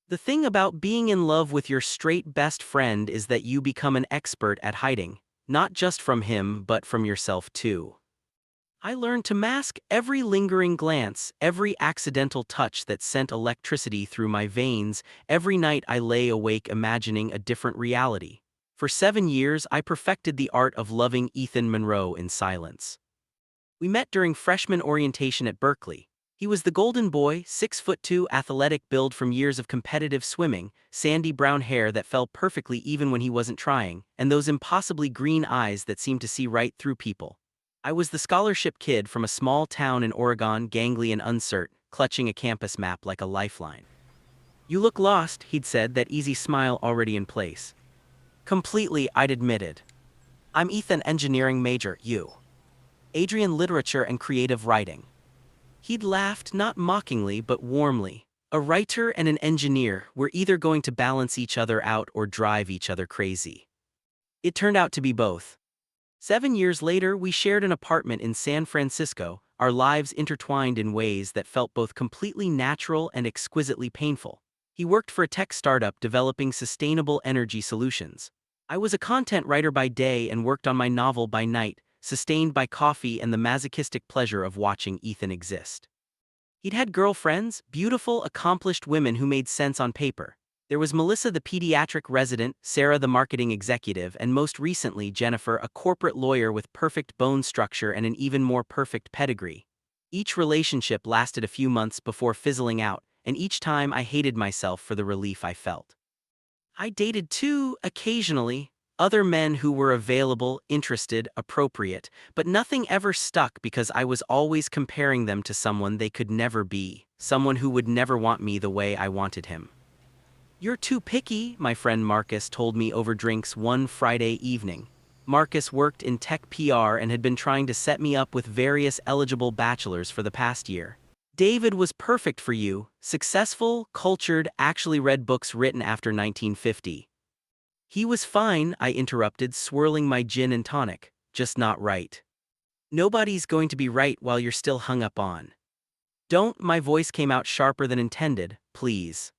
The thing about being in love with your straight best friend is that you become an expert at hiding, not just from him but from yourself too. I learned to mask every lingering glance, every accidental touch that sent electricity through my veins. Every night I lay awake imagining a different reality. For 7 years I perfected the art of loving Ethan Monroe in silence. We met during freshman orientation at Berkeley. He was the golden boy, 6'2", athletic build from years of competitive swimming, sandy brown hair that fell perfectly even when he wasn't trying, and those impossibly green eyes that seemed to see right through people. I was the scholarship kid from a small town in Oregon, gangly and uncertain, clutching a campus map like a lifeline. "You look lost," he'd said, that easy smile already in place. "Completely," I'd admitted. "I'm Ethan, engineering major, you. Adrian, literature and creative writing." He'd laughed, not mockingly but warmly. "A writer and an engineer, we're either going to balance each other out or drive each other crazy." It turned out to be both. 7 years later, we shared an apartment in San Francisco, our lives intertwined in ways that felt both completely natural and exquisitely painful. He worked for a tech startup developing sustainable energy solutions. I was a content writer by day and worked on my novel by night, sustained by coffee and the masochistic pleasure of watching Ethan exist. He'd had girlfriends, beautiful, accomplished women who made sense on paper. There was Melissa, the pediatric resident, Sarah, the marketing executive, and most recently Jennifer, a corporate lawyer with perfect bone structure and an even more perfect pedigree. Each relationship lasted a few months before fizzling out, and each time I hated myself for the relief I felt. I dated too, occasionally, other men who were available, interested, appropriate, but nothing ever stuck because I was always comparing them to someone they could never be, someone who would never want me the way I wanted him. "You're too picky," my friend Marcus told me over drinks one Friday evening. Marcus worked in tech PR and had been trying to set me up with various eligible bachelors for the past year. "David was perfect for you, successful, cultured, actually read books written after 1950. "He was fine," I interrupted, swirling my gin and tonic, "just not right." "Nobody's going to be right while you're still hung up on." "Don't," my voice came out sharper than intended, "please."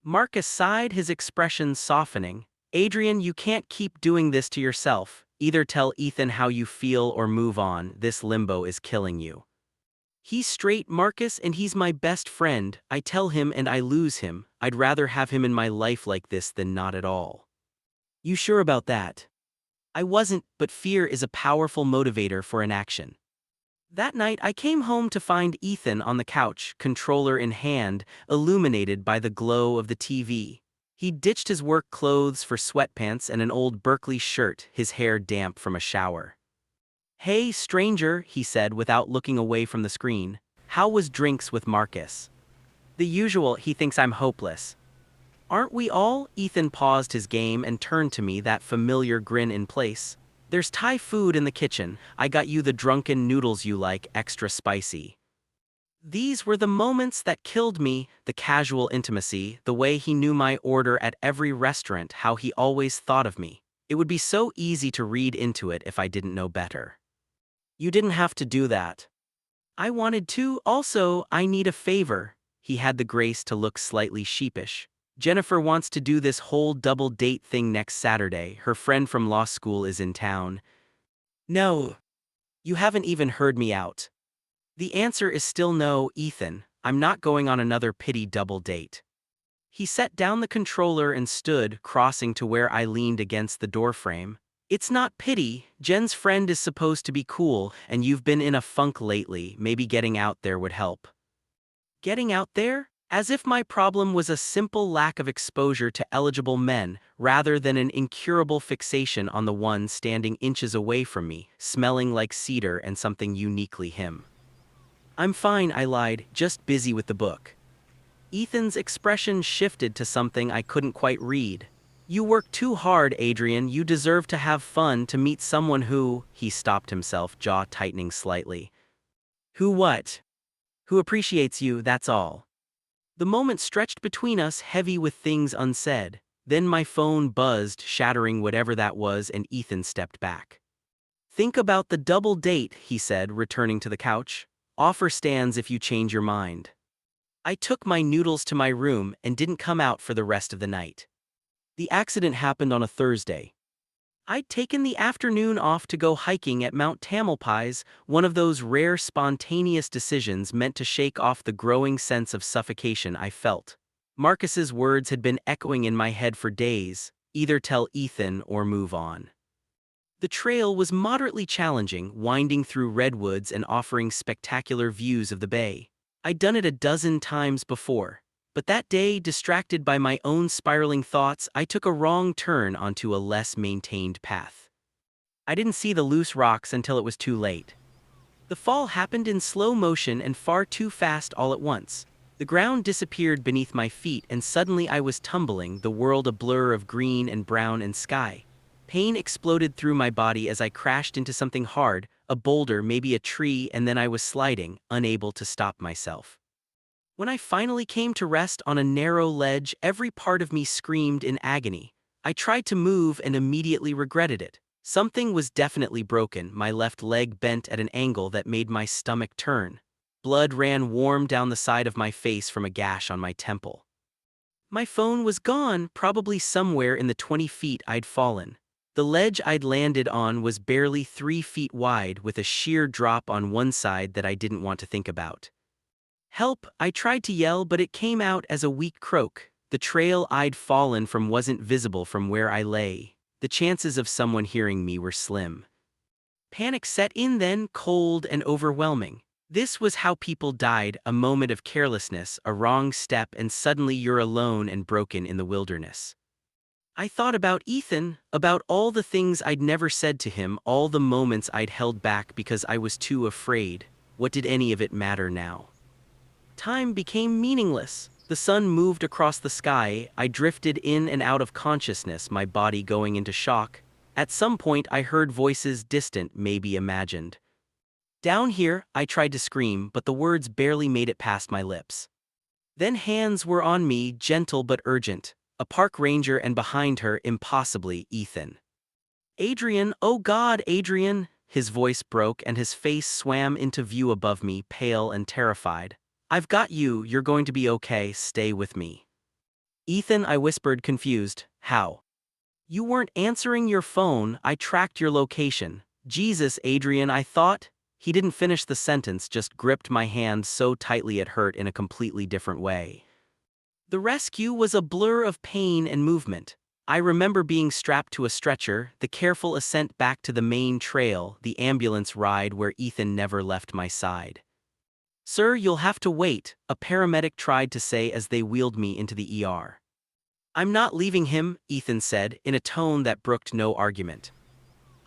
Marcus sighed, his expression softening. "Adrian, you can't keep doing this to yourself. Either tell Ethan how you feel or move on. This limbo is killing you." "He's straight, Marcus, and he's my best friend. I tell him and I lose him. I'd rather have him in my life like this than not at all." "You sure about that?" I wasn't, but fear is a powerful motivator for inaction. That night I came home to find Ethan on the couch, controller in hand, illuminated by the glow of the TV. He'd ditched his work clothes for sweatpants and an old Berkeley shirt, his hair damp from a shower. "Hey, stranger," he said without looking away from the screen. "How was drinks with Marcus?" "The usual, he thinks I'm hopeless." "Aren't we all?" Ethan paused his game and turned to me, that familiar grin in place. "There's Thai food in the kitchen. I got you the drunken noodles you like, extra spicy." These were the moments that killed me, the casual intimacy, the way he knew my order at every restaurant, how he always thought of me. It would be so easy to read into it if I didn't know better. "You didn't have to do that." "I wanted to. Also, I need a favor." He had the grace to look slightly sheepish. "Jennifer wants to do this whole double date thing next Saturday. Her friend from law school is in town." "No. You haven't even heard me out." "The answer is still no, Ethan. I'm not going on another pity double date." He set down the controller and stood, crossing to where I leaned against the doorframe. "It's not pity. Jen's friend is supposed to be cool, and you've been in a funk lately. Maybe getting out there would help." Getting out there? As if my problem was a simple lack of exposure to eligible men, rather than an incurable fixation on the one standing inches away from me, smelling like cedar and something uniquely him. "I'm fine," I lied, "just busy with the book." Ethan's expression shifted to something I couldn't quite read. "You work too hard, Adrian. You deserve to have fun, to meet someone who—" He stopped himself, jaw tightening slightly. "Who what?" "Who appreciates you, that's all." The moment stretched between us, heavy with things unsaid. Then my phone buzzed, shattering whatever that was, and Ethan stepped back. "Think about the double date," he said, returning to the couch. "Offer stands if you change your mind." I took my noodles to my room and didn't come out for the rest of the night. The accident happened on a Thursday. I'd taken the afternoon off to go hiking at Mount Tamalpais, one of those rare spontaneous decisions meant to shake off the growing sense of suffocation I felt. Marcus's words had been echoing in my head for days, either tell Ethan or move on. The trail was moderately challenging, winding through redwoods and offering spectacular views of the bay. I'd done it a dozen times before, but that day, distracted by my own spiraling thoughts, I took a wrong turn onto a less maintained path. I didn't see the loose rocks until it was too late. The fall happened in slow motion and far too fast all at once. The ground disappeared beneath my feet and suddenly I was tumbling, the world a blur of green and brown and sky. Pain exploded through my body as I crashed into something hard, a boulder, maybe a tree, and then I was sliding, unable to stop myself. When I finally came to rest on a narrow ledge, every part of me screamed in agony. I tried to move and immediately regretted it. Something was definitely broken, my left leg bent at an angle that made my stomach turn. Blood ran warm down the side of my face from a gash on my temple. My phone was gone, probably somewhere in the 20 feet I'd fallen. The ledge I'd landed on was barely 3 feet wide, with a sheer drop on one side that I didn't want to think about. Help! I tried to yell, but it came out as a weak croak. The trail I'd fallen from wasn't visible from where I lay. The chances of someone hearing me were slim. Panic set in then, cold and overwhelming. This was how people died, a moment of carelessness, a wrong step, and suddenly you're alone and broken in the wilderness. I thought about Ethan, about all the things I'd never said to him, all the moments I'd held back because I was too afraid. What did any of it matter now? Time became meaningless. The sun moved across the sky. I drifted in and out of consciousness, my body going into shock. At some point I heard voices, distant, maybe imagined. Down here, I tried to scream, but the words barely made it past my lips. Then hands were on me, gentle but urgent. A park ranger, and behind her, impossibly, Ethan. Adrian, oh God, Adrian! His voice broke and his face swam into view above me, pale and terrified. I've got you, you're going to be okay, stay with me. Ethan, I whispered, confused. How? You weren't answering your phone, I tracked your location. Jesus, Adrian, I thought. He didn't finish the sentence, just gripped my hand so tightly it hurt in a completely different way. The rescue was a blur of pain and movement. I remember being strapped to a stretcher, the careful ascent back to the main trail, the ambulance ride where Ethan never left my side. Sir, you'll have to wait, a paramedic tried to say as they wheeled me into the ER. I'm not leaving him, Ethan said, in a tone that brooked no argument.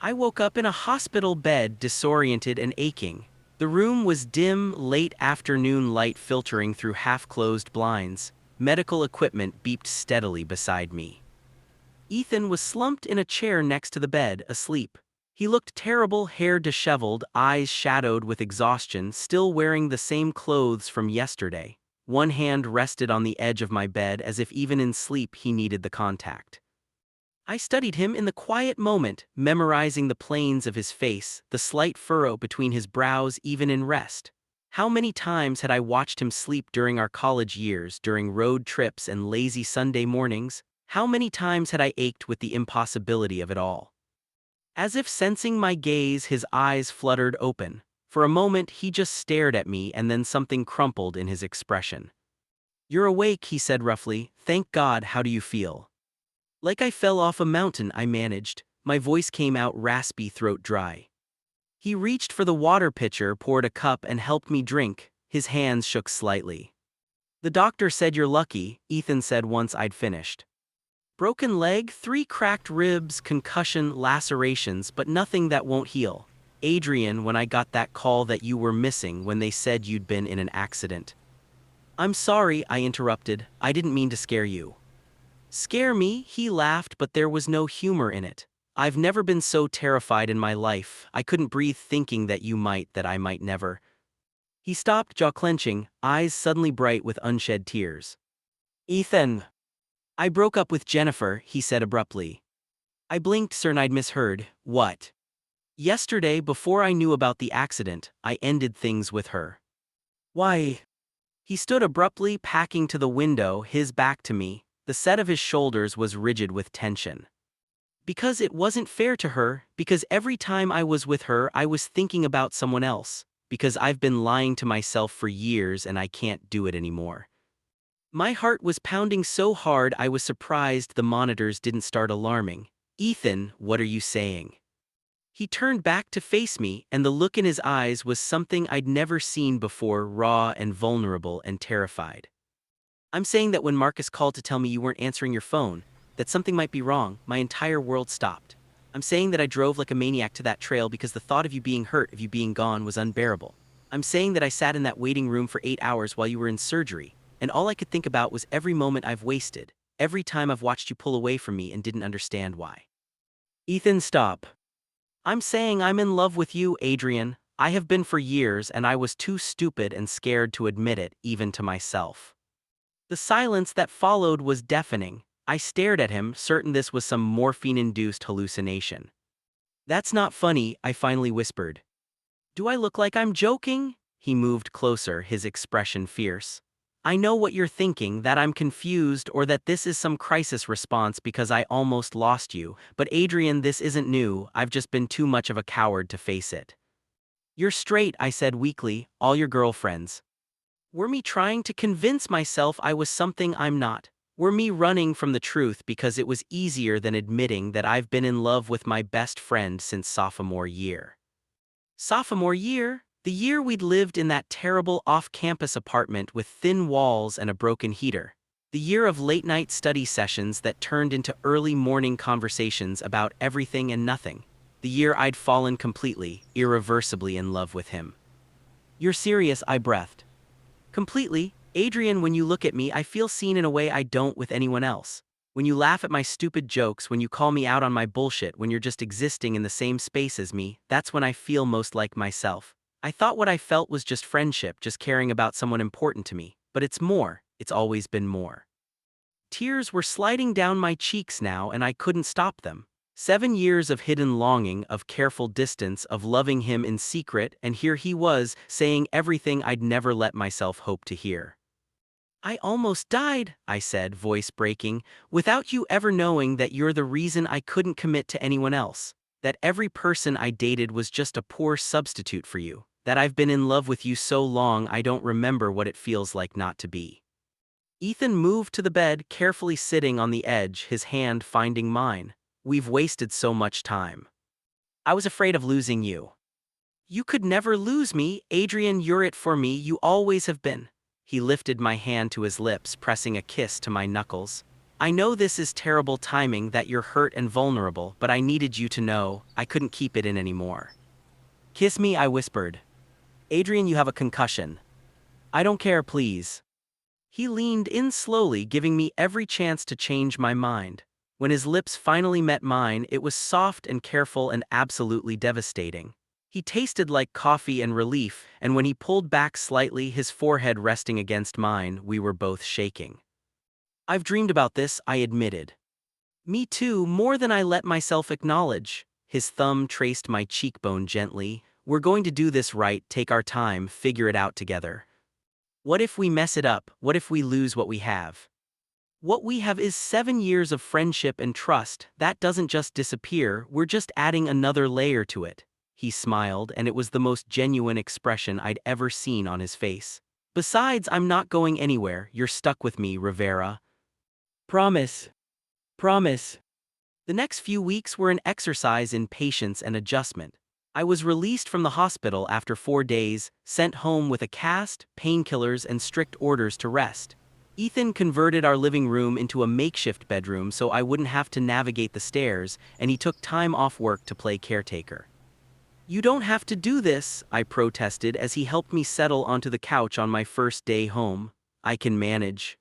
I woke up in a hospital bed, disoriented and aching. The room was dim, late afternoon light filtering through half-closed blinds. Medical equipment beeped steadily beside me. Ethan was slumped in a chair next to the bed, asleep. He looked terrible, hair disheveled, eyes shadowed with exhaustion, still wearing the same clothes from yesterday. One hand rested on the edge of my bed as if even in sleep he needed the contact. I studied him in the quiet moment, memorizing the planes of his face, the slight furrow between his brows even in rest. How many times had I watched him sleep during our college years, during road trips and lazy Sunday mornings? How many times had I ached with the impossibility of it all? As if sensing my gaze, his eyes fluttered open. For a moment he just stared at me and then something crumpled in his expression. You're awake, he said roughly. Thank God, how do you feel? Like I fell off a mountain, I managed. My voice came out raspy, throat dry. He reached for the water pitcher, poured a cup and helped me drink. His hands shook slightly. The doctor said you're lucky, Ethan said once I'd finished. Broken leg, 3 cracked ribs, concussion, lacerations, but nothing that won't heal. Adrian, when I got that call that you were missing when they said you'd been in an accident. I'm sorry, I interrupted. I didn't mean to scare you. Scare me? He laughed, but there was no humor in it. I've never been so terrified in my life. I couldn't breathe thinking that I might never. He stopped, jaw clenching, eyes suddenly bright with unshed tears. Ethan. I broke up with Jennifer, he said abruptly. I blinked, certain I'd misheard. What? Yesterday, before I knew about the accident, I ended things with her. Why? He stood abruptly, packing to the window, his back to me. The set of his shoulders was rigid with tension. Because it wasn't fair to her, because every time I was with her I was thinking about someone else, because I've been lying to myself for years and I can't do it anymore. My heart was pounding so hard I was surprised the monitors didn't start alarming. "Ethan, what are you saying?" He turned back to face me, and the look in his eyes was something I'd never seen before, raw and vulnerable and terrified. "I'm saying that when Marcus called to tell me you weren't answering your phone, that something might be wrong, my entire world stopped. I'm saying that I drove like a maniac to that trail because the thought of you being hurt, of you being gone, was unbearable. I'm saying that I sat in that waiting room for 8 hours while you were in surgery, and all I could think about was every moment I've wasted, every time I've watched you pull away from me and didn't understand why." "Ethan, stop. I'm saying I'm in love with you, Adrian. I have been for years, and I was too stupid and scared to admit it, even to myself." The silence that followed was deafening. I stared at him, certain this was some morphine-induced hallucination. "That's not funny," I finally whispered. "Do I look like I'm joking?" He moved closer, his expression fierce. "I know what you're thinking, that I'm confused or that this is some crisis response because I almost lost you, but Adrian, this isn't new, I've just been too much of a coward to face it." "You're straight," I said weakly, "all your girlfriends were me trying to convince myself I was something I'm not. Were me running from the truth because it was easier than admitting that I've been in love with my best friend since sophomore year." Sophomore year? The year we'd lived in that terrible off-campus apartment with thin walls and a broken heater. The year of late-night study sessions that turned into early morning conversations about everything and nothing. The year I'd fallen completely, irreversibly in love with him. "You're serious," I breathed. "Completely, Adrian. When you look at me I feel seen in a way I don't with anyone else. When you laugh at my stupid jokes, when you call me out on my bullshit, when you're just existing in the same space as me, that's when I feel most like myself. I thought what I felt was just friendship, just caring about someone important to me. But it's more, it's always been more." Tears were sliding down my cheeks now and I couldn't stop them. 7 years of hidden longing, of careful distance, of loving him in secret, and here he was, saying everything I'd never let myself hope to hear. "I almost died," I said, voice breaking, "without you ever knowing that you're the reason I couldn't commit to anyone else. That every person I dated was just a poor substitute for you. That I've been in love with you so long I don't remember what it feels like not to be." Ethan moved to the bed, carefully sitting on the edge, his hand finding mine. "We've wasted so much time. I was afraid of losing you." "You could never lose me, Adrian. You're it for me, you always have been." He lifted my hand to his lips, pressing a kiss to my knuckles. "I know this is terrible timing, that you're hurt and vulnerable, but I needed you to know, I couldn't keep it in anymore." "Kiss me," I whispered. "Adrian, you have a concussion." "I don't care, please." He leaned in slowly, giving me every chance to change my mind. When his lips finally met mine, it was soft and careful and absolutely devastating. He tasted like coffee and relief, and when he pulled back slightly, his forehead resting against mine, we were both shaking. "I've dreamed about this," I admitted. "Me too, more than I let myself acknowledge." His thumb traced my cheekbone gently. "We're going to do this right, take our time, figure it out together. What if we mess it up? What if we lose what we have? What we have is 7 years of friendship and trust. That doesn't just disappear, we're just adding another layer to it." He smiled, and it was the most genuine expression I'd ever seen on his face. "Besides, I'm not going anywhere. You're stuck with me, Rivera. Promise. Promise." The next few weeks were an exercise in patience and adjustment. I was released from the hospital after 4 days, sent home with a cast, painkillers, and strict orders to rest. Ethan converted our living room into a makeshift bedroom so I wouldn't have to navigate the stairs, and he took time off work to play caretaker. "You don't have to do this," I protested as he helped me settle onto the couch on my first day home. "I can manage."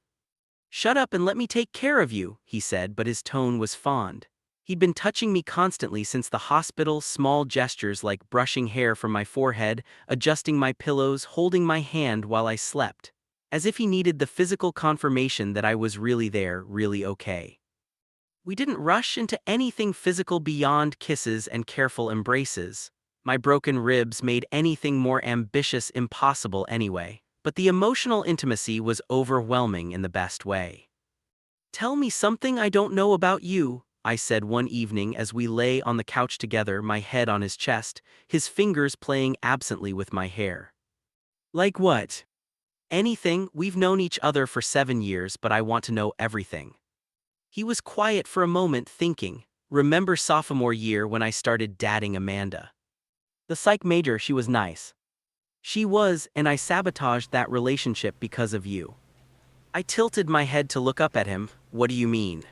"Shut up and let me take care of you," he said, but his tone was fond. He'd been touching me constantly since the hospital, small gestures like brushing hair from my forehead, adjusting my pillows, holding my hand while I slept. As if he needed the physical confirmation that I was really there, really okay. We didn't rush into anything physical beyond kisses and careful embraces. My broken ribs made anything more ambitious impossible anyway. but the emotional intimacy was overwhelming in the best way. "Tell me something I don't know about you," I said one evening as we lay on the couch together, my head on his chest, his fingers playing absently with my hair. "Like what?" "Anything. We've known each other for 7 years, but I want to know everything." He was quiet for a moment, thinking. "Remember sophomore year when I started dating Amanda? The psych major, she was nice." "She was, and I sabotaged that relationship because of you." I tilted my head to look up at him. "What do you mean?"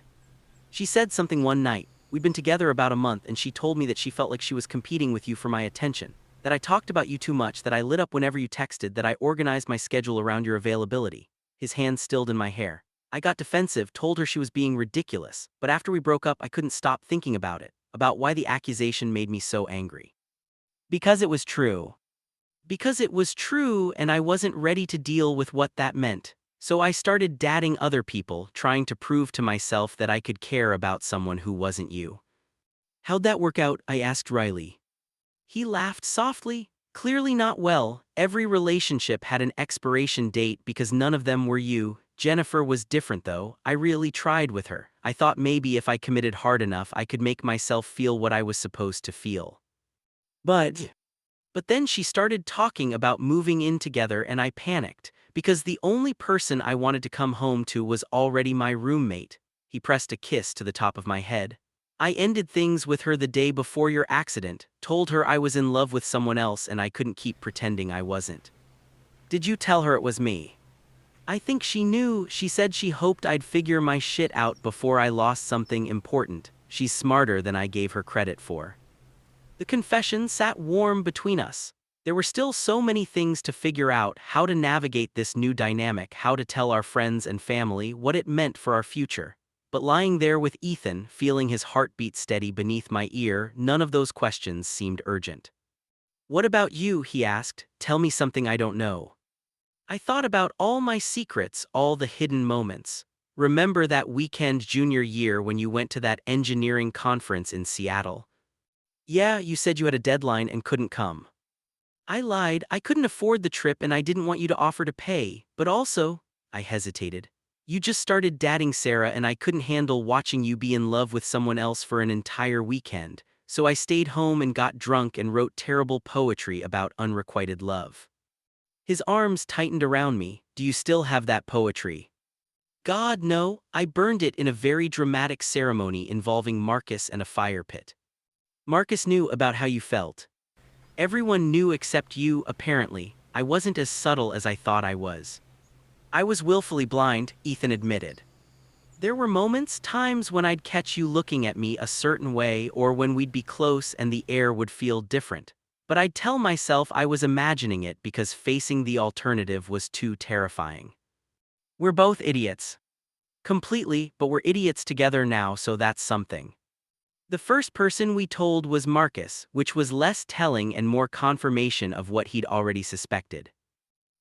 "She said something one night. We'd been together about a month, and she told me that she felt like she was competing with you for my attention, that I talked about you too much, that I lit up whenever you texted, that I organized my schedule around your availability." His hand stilled in my hair. I got defensive, told her she was being ridiculous, but after we broke up I couldn't stop thinking about it, about why the accusation made me so angry. Because it was true. Because it was true, and I wasn't ready to deal with what that meant. So I started dating other people, trying to prove to myself that I could care about someone who wasn't you. "How'd that work out?" I asked Riley. He laughed softly. "Clearly not well. Every relationship had an expiration date because none of them were you. Jennifer was different though. I really tried with her. I thought maybe if I committed hard enough I could make myself feel what I was supposed to feel. But then she started talking about moving in together and I panicked, because the only person I wanted to come home to was already my roommate." He pressed a kiss to the top of my head. "I ended things with her the day before your accident, told her I was in love with someone else and I couldn't keep pretending I wasn't." "Did you tell her it was me?" "I think she knew. She said she hoped I'd figure my shit out before I lost something important. She's smarter than I gave her credit for." The confession sat warm between us. There were still so many things to figure out: how to navigate this new dynamic, how to tell our friends and family what it meant for our future. But lying there with Ethan, feeling his heartbeat steady beneath my ear, none of those questions seemed urgent. "What about you?" he asked. "Tell me something I don't know." I thought about all my secrets, all the hidden moments. "Remember that weekend junior year when you went to that engineering conference in Seattle?" "Yeah, you said you had a deadline and couldn't come." I lied. "I couldn't afford the trip and I didn't want you to offer to pay, but also," I hesitated, "you just started dating Sarah and I couldn't handle watching you be in love with someone else for an entire weekend, so I stayed home and got drunk and wrote terrible poetry about unrequited love." His arms tightened around me. "Do you still have that poetry?" "God, no. I burned it in a very dramatic ceremony involving Marcus and a fire pit." "Marcus knew about how you felt." "Everyone knew except you, apparently. I wasn't as subtle as I thought I was." "I was willfully blind," Ethan admitted. "There were moments, times when I'd catch you looking at me a certain way, or when we'd be close and the air would feel different. But I'd tell myself I was imagining it because facing the alternative was too terrifying." "We're both idiots." "Completely, but we're idiots together now, so that's something." The first person we told was Marcus, which was less telling and more confirmation of what he'd already suspected.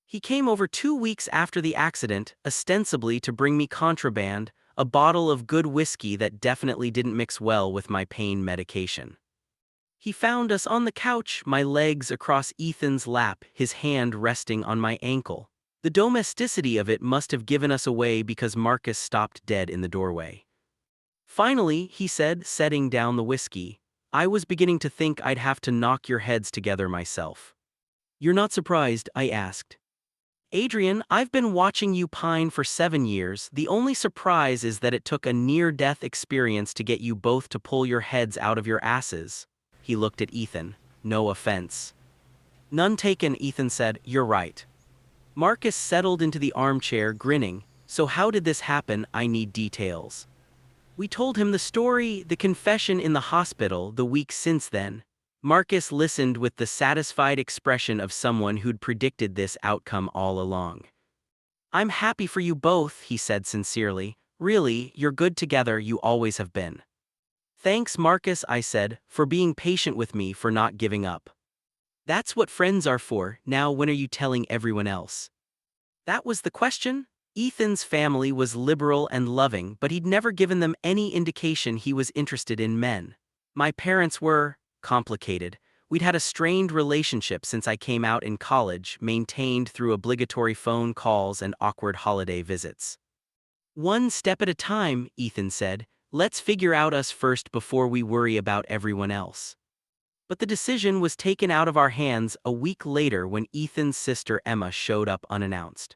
He came over 2 weeks after the accident, ostensibly to bring me contraband, a bottle of good whiskey that definitely didn't mix well with my pain medication. He found us on the couch, my legs across Ethan's lap, his hand resting on my ankle. The domesticity of it must have given us away because Marcus stopped dead in the doorway. "Finally," he said, setting down the whiskey, "I was beginning to think I'd have to knock your heads together myself." "You're not surprised?" I asked. "Adrian, I've been watching you pine for 7 years. The only surprise is that it took a near-death experience to get you both to pull your heads out of your asses." He looked at Ethan. "No offense." "None taken," Ethan said. "You're right." Marcus settled into the armchair, grinning. "So how did this happen? I need details." We told him the story, the confession in the hospital, the week since then. Marcus listened with the satisfied expression of someone who'd predicted this outcome all along. "I'm happy for you both," he said sincerely. "Really, you're good together, you always have been." "Thanks, Marcus," I said, "for being patient with me, for not giving up." "That's what friends are for. Now when are you telling everyone else?" That was the question. Ethan's family was liberal and loving, but he'd never given them any indication he was interested in men. My parents were complicated. We'd had a strained relationship since I came out in college, maintained through obligatory phone calls and awkward holiday visits. "One step at a time," Ethan said. "Let's figure out us first before we worry about everyone else." But the decision was taken out of our hands a week later when Ethan's sister Emma showed up unannounced.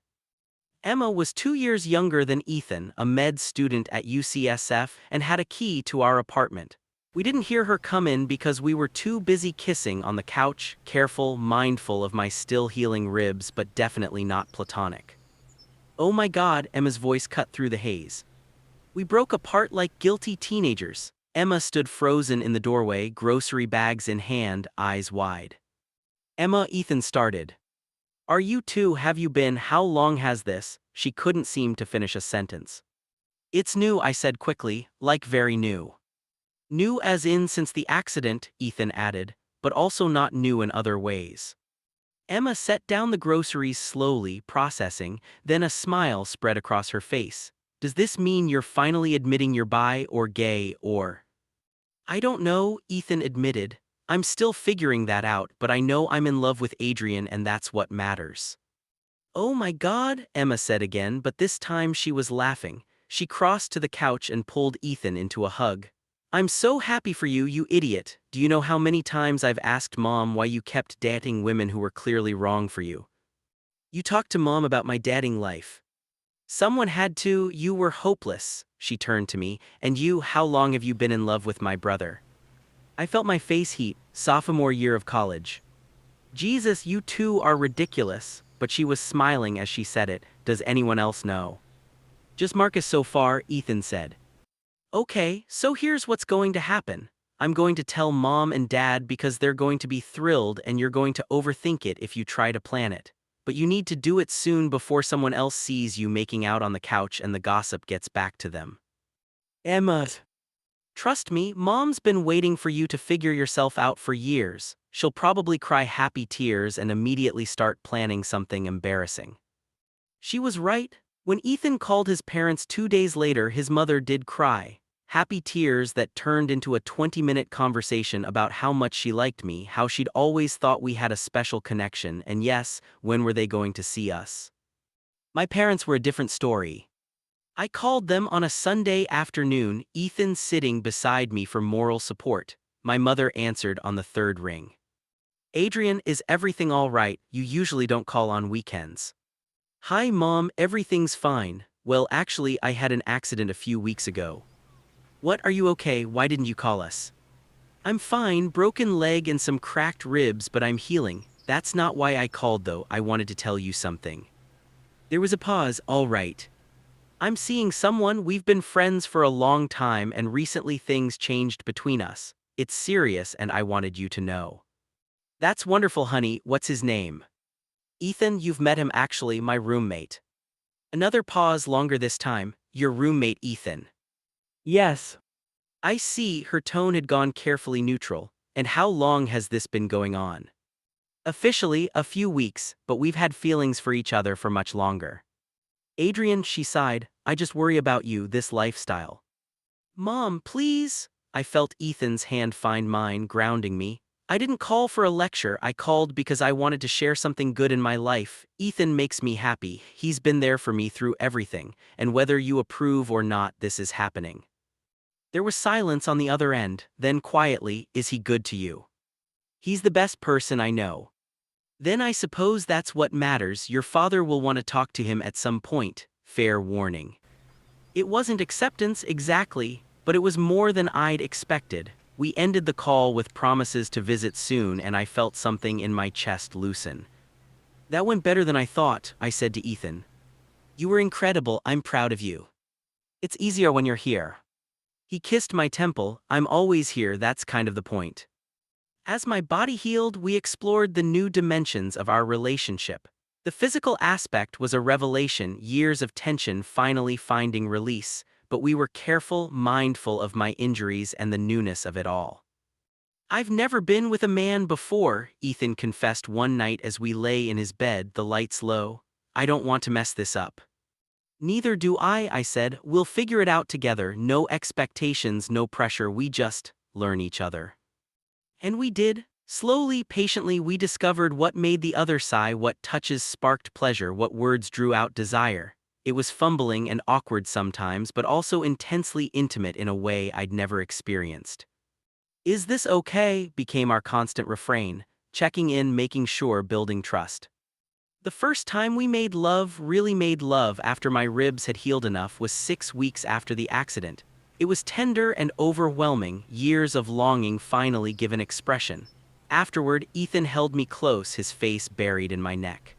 Emma was 2 years younger than Ethan, a med student at UCSF, and had a key to our apartment. We didn't hear her come in because we were too busy kissing on the couch, careful, mindful of my still healing ribs, but definitely not platonic. "Oh my God," Emma's voice cut through the haze. "We broke apart like guilty teenagers." Emma stood frozen in the doorway, grocery bags in hand, eyes wide. "Emma," Ethan started. "Are you two? Have you been? How long has this?" She couldn't seem to finish a sentence. "It's new," I said quickly, "like very new." "New as in since the accident," Ethan added, "but also not new in other ways." Emma set down the groceries slowly, processing, then a smile spread across her face. "Does this mean you're finally admitting you're bi or gay or—" "I don't know," Ethan admitted. "I'm still figuring that out, but I know I'm in love with Adrian and that's what matters." "Oh my God," Emma said again, but this time she was laughing. She crossed to the couch and pulled Ethan into a hug. "I'm so happy for you, you idiot. Do you know how many times I've asked Mom why you kept dating women who were clearly wrong for you? You talked to Mom about my dating life. Someone had to. You were hopeless." She turned to me. "And you, how long have you been in love with my brother?" I felt my face heat. "Sophomore year of college." "Jesus, you two are ridiculous," but she was smiling as she said it. "Does anyone else know?" "Just Marcus so far," Ethan said. "Okay, so here's what's going to happen. I'm going to tell Mom and Dad because they're going to be thrilled and you're going to overthink it if you try to plan it. But you need to do it soon before someone else sees you making out on the couch and the gossip gets back to them." "Emma, trust me, Mom's been waiting for you to figure yourself out for years. She'll probably cry happy tears and immediately start planning something embarrassing." She was right. When Ethan called his parents 2 days later, his mother did cry. Happy tears that turned into a 20-minute conversation about how much she liked me, how she'd always thought we had a special connection, and yes, when were they going to see us? My parents were a different story. I called them on a Sunday afternoon, Ethan sitting beside me for moral support. My mother answered on the third ring. "Adrian, is everything all right? You usually don't call on weekends." "Hi Mom, everything's fine. Well, actually I had an accident a few weeks ago." "What, are you okay? Why didn't you call us?" "I'm fine, broken leg and some cracked ribs, but I'm healing. That's not why I called though. I wanted to tell you something." There was a pause. "All right. I'm seeing someone. We've been friends for a long time and recently things changed between us. It's serious and I wanted you to know." "That's wonderful, honey. What's his name?" "Ethan, you've met him actually, my roommate." Another pause, longer this time. "Your roommate Ethan?" "Yes." "I see." Her tone had gone carefully neutral. "And how long has this been going on?" "Officially, a few weeks, but we've had feelings for each other for much longer." "Adrian," she sighed, "I just worry about you, this lifestyle." "Mom, please." I felt Ethan's hand find mine, grounding me. "I didn't call for a lecture. I called because I wanted to share something good in my life. Ethan makes me happy. He's been there for me through everything, and whether you approve or not, this is happening." There was silence on the other end, then quietly, "Is he good to you?" "He's the best person I know." "Then I suppose that's what matters. Your father will want to talk to him at some point." Fair warning. It wasn't acceptance exactly, but it was more than I'd expected. We ended the call with promises to visit soon, and I felt something in my chest loosen. "That went better than I thought," I said to Ethan. "You were incredible. I'm proud of you. It's easier when you're here." He kissed my temple. "I'm always here, that's kind of the point." As my body healed, we explored the new dimensions of our relationship. The physical aspect was a revelation, years of tension finally finding release, but we were careful, mindful of my injuries and the newness of it all. "I've never been with a man before," Ethan confessed one night as we lay in his bed, the lights low. "I don't want to mess this up." "Neither do I said. "We'll figure it out together. No expectations, no pressure. We just learn each other." And we did. Slowly, patiently, we discovered what made the other sigh, what touches sparked pleasure, what words drew out desire. It was fumbling and awkward sometimes, but also intensely intimate in a way I'd never experienced. "Is this okay?" became our constant refrain, checking in, making sure, building trust. The first time we made love, really made love after my ribs had healed enough, was 6 weeks after the accident. It was tender and overwhelming, years of longing finally given expression. Afterward, Ethan held me close, his face buried in my neck.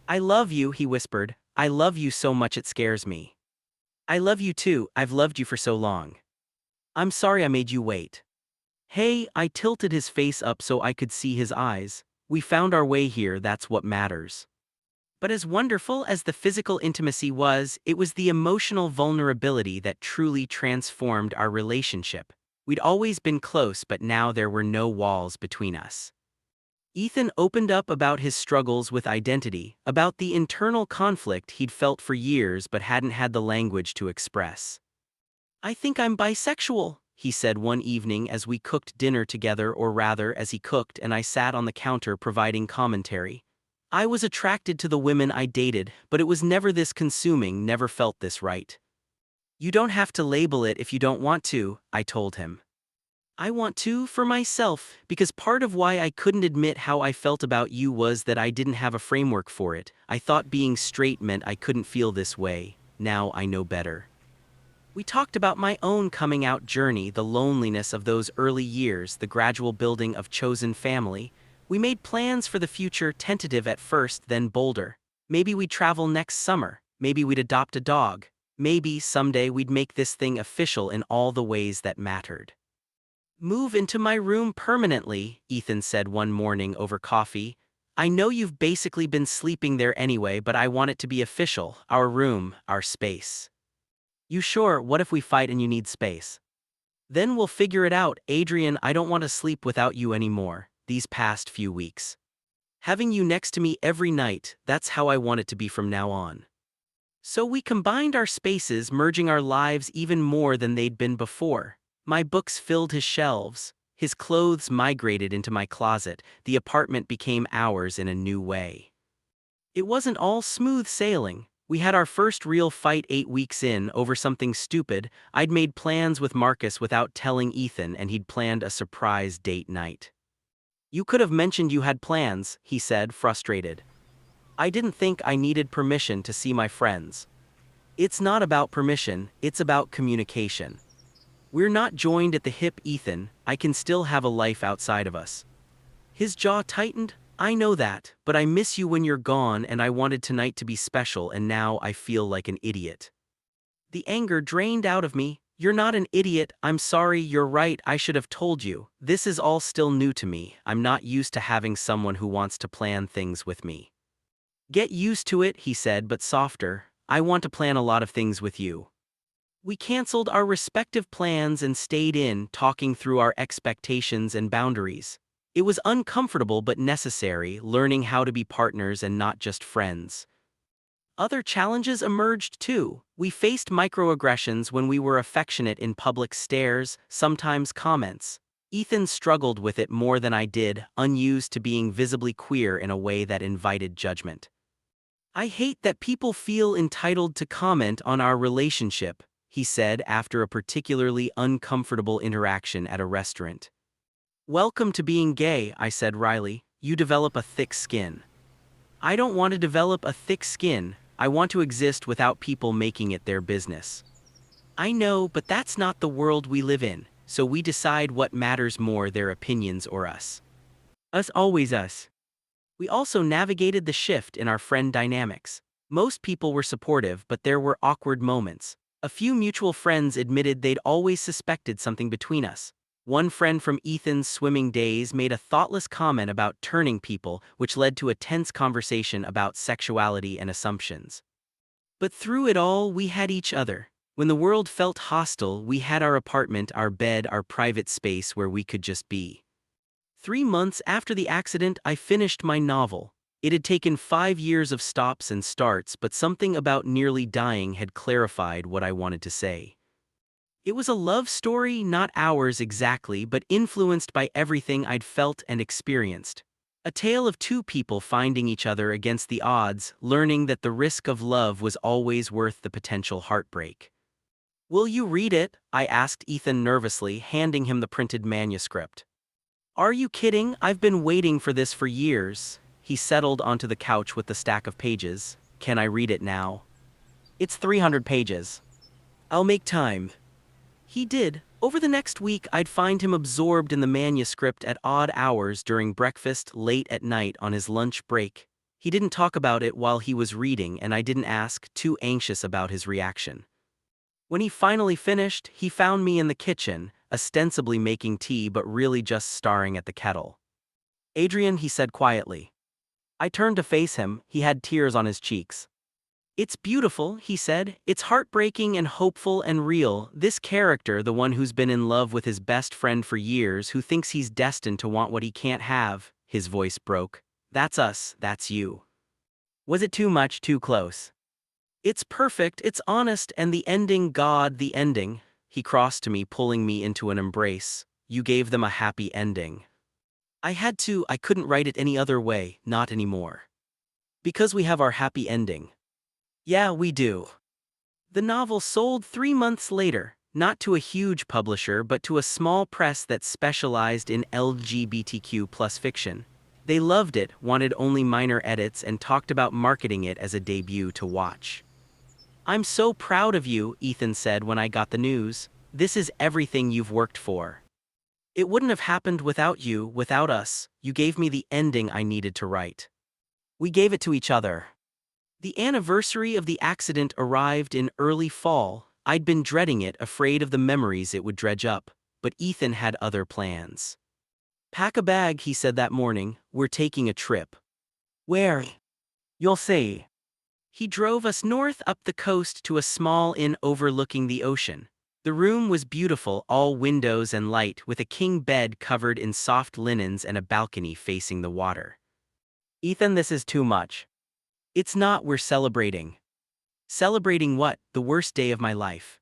"I love you," he whispered. "I love you so much it scares me." "I love you too, I've loved you for so long. I'm sorry I made you wait." "Hey," I tilted his face up so I could see his eyes. "We found our way here, that's what matters." But as wonderful as the physical intimacy was, it was the emotional vulnerability that truly transformed our relationship. We'd always been close, but now there were no walls between us. Ethan opened up about his struggles with identity, about the internal conflict he'd felt for years but hadn't had the language to express. "I think I'm bisexual," he said one evening as we cooked dinner together, or rather, as he cooked and I sat on the counter providing commentary. "I was attracted to the women I dated, but it was never this consuming, never felt this right." "You don't have to label it if you don't want to," I told him. "I want to, for myself, because part of why I couldn't admit how I felt about you was that I didn't have a framework for it. I thought being straight meant I couldn't feel this way. Now I know better." We talked about my own coming out journey, the loneliness of those early years, the gradual building of chosen family. We made plans for the future, tentative at first, then bolder. Maybe we'd travel next summer. Maybe we'd adopt a dog. Maybe someday we'd make this thing official in all the ways that mattered. "Move into my room permanently," Ethan said one morning over coffee. "I know you've basically been sleeping there anyway, but I want it to be official. Our room, our space." "You sure? What if we fight and you need space?" "Then we'll figure it out, Adrian. I don't want to sleep without you anymore, these past few weeks. Having you next to me every night, that's how I want it to be from now on." So we combined our spaces, merging our lives even more than they'd been before. My books filled his shelves. His clothes migrated into my closet. The apartment became ours in a new way. It wasn't all smooth sailing. We had our first real fight 8 weeks in over something stupid. I'd made plans with Marcus without telling Ethan, and he'd planned a surprise date night. "You could have mentioned you had plans," he said, frustrated. "I didn't think I needed permission to see my friends." "It's not about permission, it's about communication. We're not joined at the hip, Ethan. I can still have a life outside of us." His jaw tightened. "I know that, but I miss you when you're gone, and I wanted tonight to be special, and now I feel like an idiot." The anger drained out of me. "You're not an idiot. I'm sorry, you're right, I should have told you. This is all still new to me. I'm not used to having someone who wants to plan things with me." "Get used to it," he said, but softer. "I want to plan a lot of things with you." We canceled our respective plans and stayed in, talking through our expectations and boundaries. It was uncomfortable but necessary, learning how to be partners and not just friends. Other challenges emerged too. We faced microaggressions when we were affectionate in public, stares, sometimes comments. Ethan struggled with it more than I did, unused to being visibly queer in a way that invited judgment. "I hate that people feel entitled to comment on our relationship," he said after a particularly uncomfortable interaction at a restaurant. "Welcome to being gay," I said wryly. "You develop a thick skin." "I don't want to develop a thick skin. I want to exist without people making it their business." "I know, but that's not the world we live in, so we decide what matters more, their opinions or us." Us, always us. We also navigated the shift in our friend dynamics. Most people were supportive, but there were awkward moments. A few mutual friends admitted they'd always suspected something between us. One friend from Ethan's swimming days made a thoughtless comment about turning people, which led to a tense conversation about sexuality and assumptions. But through it all, we had each other. When the world felt hostile, we had our apartment, our bed, our private space where we could just be. 3 months after the accident, I finished my novel. It had taken 5 years of stops and starts, but something about nearly dying had clarified what I wanted to say. It was a love story, not ours exactly, but influenced by everything I'd felt and experienced. A tale of two people finding each other against the odds, learning that the risk of love was always worth the potential heartbreak. "Will you read it?" I asked Ethan nervously, handing him the printed manuscript. "Are you kidding? I've been waiting for this for years." He settled onto the couch with the stack of pages. "Can I read it now?" "It's 300 pages. I'll make time." He did. Over the next week, I'd find him absorbed in the manuscript at odd hours during breakfast, late at night on his lunch break. He didn't talk about it while he was reading, and I didn't ask, too anxious about his reaction. When he finally finished, he found me in the kitchen, ostensibly making tea but really just staring at the kettle. "Adrian," he said quietly. I turned to face him. He had tears on his cheeks. "It's beautiful," he said. "It's heartbreaking and hopeful and real. This character, the one who's been in love with his best friend for years, who thinks he's destined to want what he can't have," his voice broke. "That's us, that's you." Was it too much, too close? "It's perfect, it's honest, and the ending, God, the ending." He crossed to me, pulling me into an embrace. "You gave them a happy ending." I had to. I couldn't write it any other way, not anymore. "Because we have our happy ending." "Yeah, we do." The novel sold 3 months later, not to a huge publisher but to a small press that specialized in LGBTQ plus fiction. They loved it, wanted only minor edits, and talked about marketing it as a debut to watch. "I'm so proud of you," Ethan said when I got the news. "This is everything you've worked for. It wouldn't have happened without you, without us. You gave me the ending I needed to write." We gave it to each other. The anniversary of the accident arrived in early fall. I'd been dreading it, afraid of the memories it would dredge up, but Ethan had other plans. "Pack a bag," he said that morning. "We're taking a trip." "Where?" "You'll see." He drove us north up the coast to a small inn overlooking the ocean. The room was beautiful, all windows and light, with a king bed covered in soft linens and a balcony facing the water. "Ethan, this is too much." "It's not, we're celebrating." "Celebrating what?" "The worst day of my life."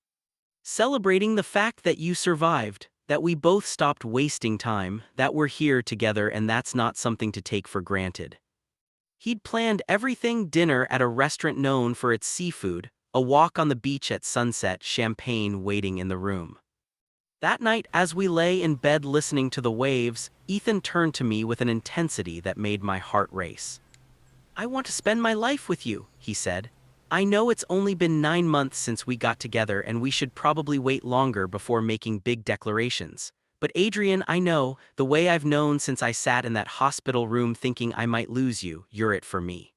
"Celebrating the fact that you survived, that we both stopped wasting time, that we're here together, and that's not something to take for granted." He'd planned everything: dinner at a restaurant known for its seafood, a walk on the beach at sunset, champagne waiting in the room. That night, as we lay in bed listening to the waves, Ethan turned to me with an intensity that made my heart race. "I want to spend my life with you," he said. "I know it's only been 9 months since we got together and we should probably wait longer before making big declarations. But Adrian, I know, the way I've known since I sat in that hospital room thinking I might lose you, you're it for me."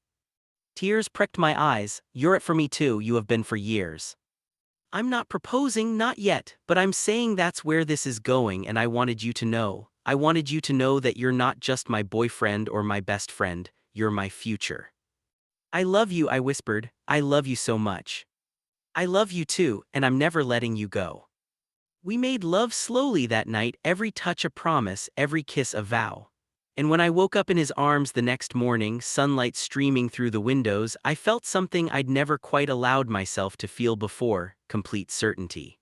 Tears pricked my eyes. "You're it for me too, you have been for years." "I'm not proposing, not yet, but I'm saying that's where this is going, and I wanted you to know. I wanted you to know that you're not just my boyfriend or my best friend, you're my future." "I love you," I whispered. "I love you so much." "I love you too, and I'm never letting you go." We made love slowly that night, every touch a promise, every kiss a vow. And when I woke up in his arms the next morning, sunlight streaming through the windows, I felt something I'd never quite allowed myself to feel before: complete certainty.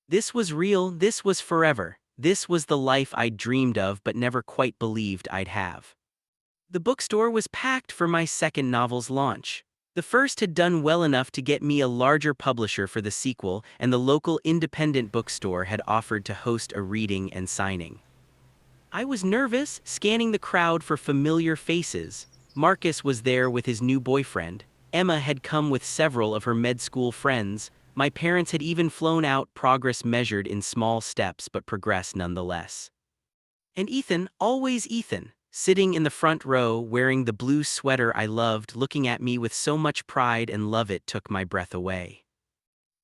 This was real, this was forever, this was the life I'd dreamed of but never quite believed I'd have. The bookstore was packed for my second novel's launch. The first had done well enough to get me a larger publisher for the sequel, and the local independent bookstore had offered to host a reading and signing. I was nervous, scanning the crowd for familiar faces. Marcus was there with his new boyfriend. Emma had come with several of her med school friends. My parents had even flown out, progress measured in small steps but progress nonetheless. And Ethan, always Ethan, sitting in the front row, wearing the blue sweater I loved, looking at me with so much pride and love it took my breath away.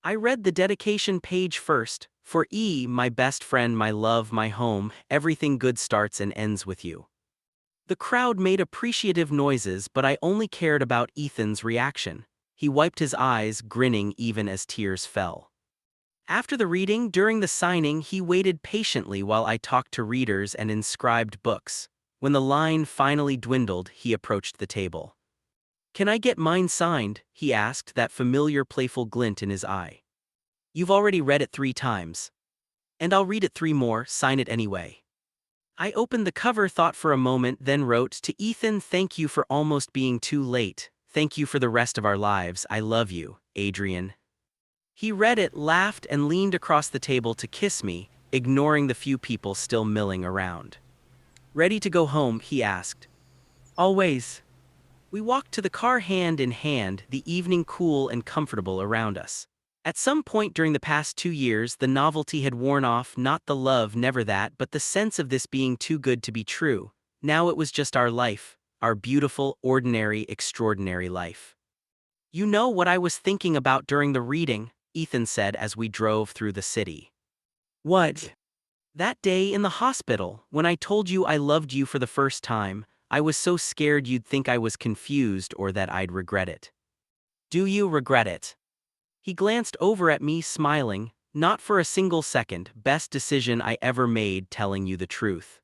I read the dedication page first. "For E, my best friend, my love, my home, everything good starts and ends with you." The crowd made appreciative noises, but I only cared about Ethan's reaction. He wiped his eyes, grinning even as tears fell. After the reading, during the signing, he waited patiently while I talked to readers and inscribed books. When the line finally dwindled, he approached the table. "Can I get mine signed?" he asked, that familiar playful glint in his eye. You've already read it 3 times. And I'll read it 3 more, sign it anyway. I opened the cover, thought for a moment, then wrote, "To Ethan, thank you for almost being too late. Thank you for the rest of our lives. I love you, Adrian." He read it, laughed, and leaned across the table to kiss me, ignoring the few people still milling around. "Ready to go home?" he asked. "Always." We walked to the car hand in hand, the evening cool and comfortable around us. At some point during the past 2 years, the novelty had worn off, not the love, never that, but the sense of this being too good to be true. Now it was just our life, our beautiful, ordinary, extraordinary life. "You know what I was thinking about during the reading," Ethan said as we drove through the city. "What?" "That day in the hospital, when I told you I loved you for the first time, I was so scared you'd think I was confused or that I'd regret it." "Do you regret it?" He glanced over at me, smiling. "Not for a single second. Best decision I ever made, telling you the truth."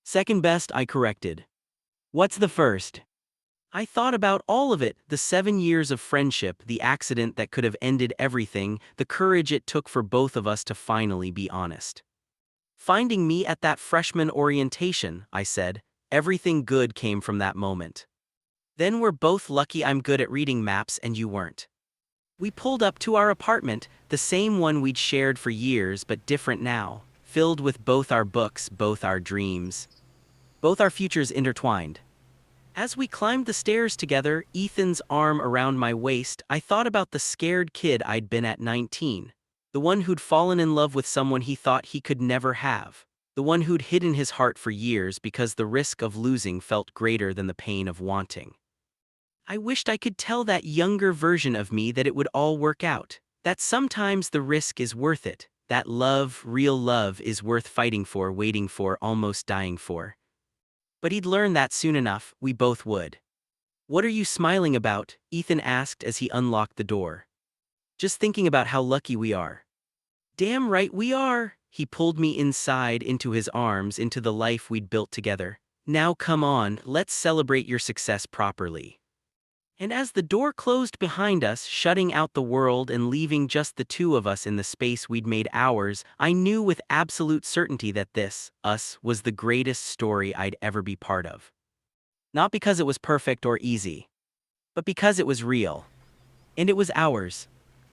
"Second best," I corrected. "What's the first?" I thought about all of it, the 7 years of friendship, the accident that could have ended everything, the courage it took for both of us to finally be honest. "Finding me at that freshman orientation," I said. "Everything good came from that moment." "Then we're both lucky I'm good at reading maps and you weren't." We pulled up to our apartment, the same one we'd shared for years but different now, filled with both our books, both our dreams, both our futures intertwined. As we climbed the stairs together, Ethan's arm around my waist, I thought about the scared kid I'd been at 19. The one who'd fallen in love with someone he thought he could never have. The one who'd hidden his heart for years because the risk of losing felt greater than the pain of wanting. I wished I could tell that younger version of me that it would all work out, that sometimes the risk is worth it, that love, real love, is worth fighting for, waiting for, almost dying for. But he'd learn that soon enough, we both would. "What are you smiling about?" Ethan asked as he unlocked the door. "Just thinking about how lucky we are." "Damn right we are." He pulled me inside, into his arms, into the life we'd built together. "Now come on, let's celebrate your success properly." And as the door closed behind us, shutting out the world and leaving just the two of us in the space we'd made ours, I knew with absolute certainty that this, us, was the greatest story I'd ever be part of. Not because it was perfect or easy, but because it was real. And it was ours.